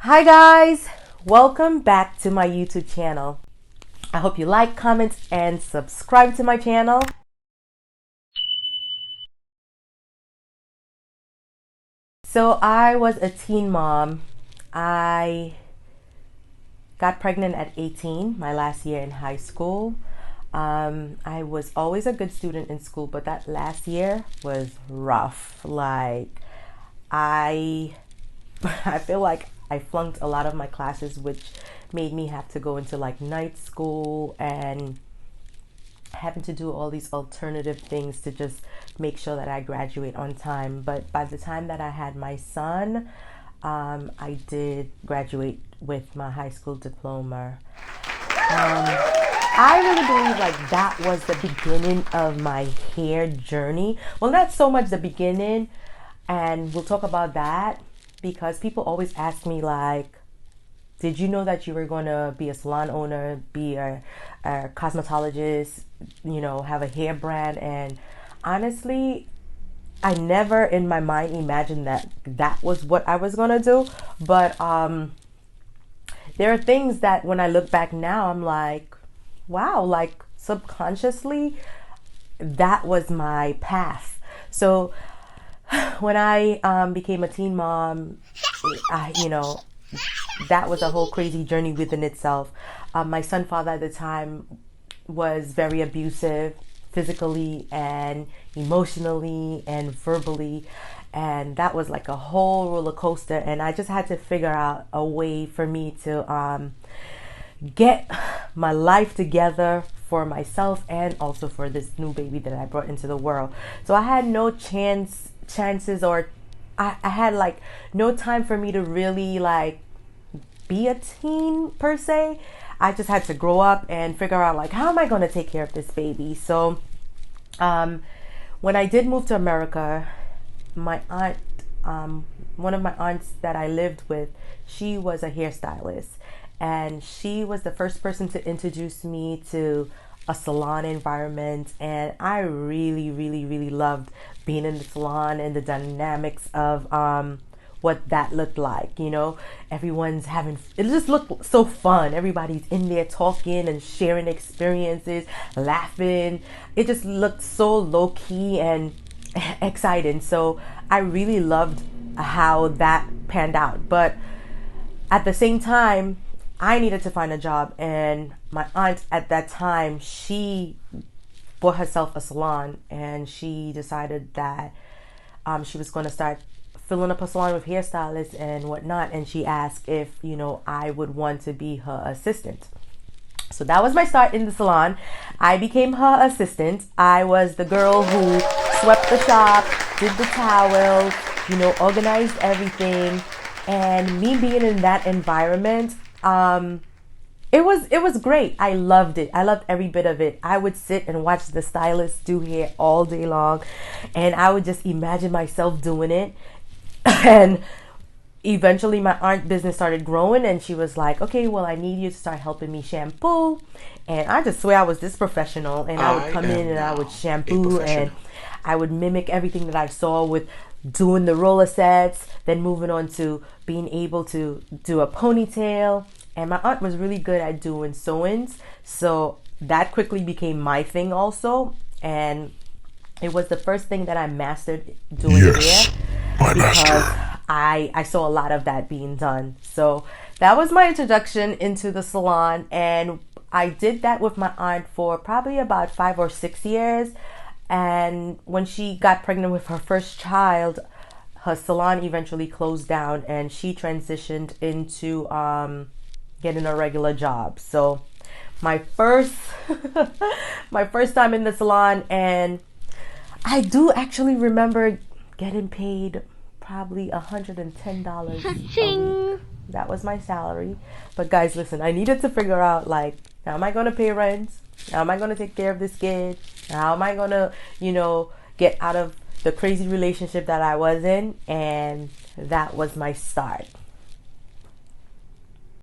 Hi guys, welcome back to my YouTube channel. I hope you like, comment, and subscribe to my channel. So I was a teen mom. I got pregnant at 18, my last year in high school. I was always a good student in school, but that last year was rough. I I feel like I flunked a lot of my classes, which made me have to go into night school and having to do all these alternative things to just make sure that I graduate on time. But by the time that I had my son, I did graduate with my high school diploma. I really believe that was the beginning of my hair journey. Well, not so much the beginning, and we'll talk about that because people always ask me did you know that you were going to be a salon owner, be a cosmetologist, have a hair brand? And honestly, I never in my mind imagined that was what I was going to do. But there are things that when I look back now, I'm like, wow, subconsciously, that was my path. So when I became a teen mom, that was a whole crazy journey within itself. My son father at the time was very abusive, physically and emotionally and verbally. And that was like a whole roller coaster. And I just had to figure out a way for me to get my life together for myself and also for this new baby that I brought into the world. So I had no chances or I had no time for me to really be a teen per se. I just had to grow up and figure out how am I going to take care of this baby. So when I did move to America, my aunt, one of my aunts that I lived with, she was a hairstylist, and she was the first person to introduce me to a salon environment. And I really, really, really loved being in the salon and the dynamics of what that looked like. Everyone's it just looked so fun. Everybody's in there talking and sharing experiences, laughing. It just looked so low key and exciting. So I really loved how that panned out. But at the same time, I needed to find a job, and my aunt at that time, she bought herself a salon, and she decided that she was going to start filling up a salon with hairstylists and whatnot. And she asked if I would want to be her assistant. So that was my start in the salon. I became her assistant. I was the girl who swept the shop, did the towels, organized everything. And me being in that environment, it was great. I loved it. I loved every bit of it. I would sit and watch the stylists do hair all day long, and I would just imagine myself doing it. And eventually my aunt business started growing, and she was like, okay, well, I need you to start helping me shampoo. And I just swear I was this professional, and I would come in and I would shampoo, and I would mimic everything that I saw with doing the roller sets, then moving on to being able to do a ponytail. And my aunt was really good at doing sew-ins, so that quickly became my thing also. And it was the first thing that I mastered doing hair, because I saw a lot of that being done. So that was my introduction into the salon, and I did that with my aunt for probably about 5 or 6 years. And when she got pregnant with her first child, her salon eventually closed down, and she transitioned into getting a regular job. So my first my first time in the salon, and I do actually remember getting paid probably $110 a week. That was my salary. But guys, listen, I needed to figure out how am I going to pay rent? How am I going to take care of this kid? How am I going to, get out of the crazy relationship that I was in? And that was my start.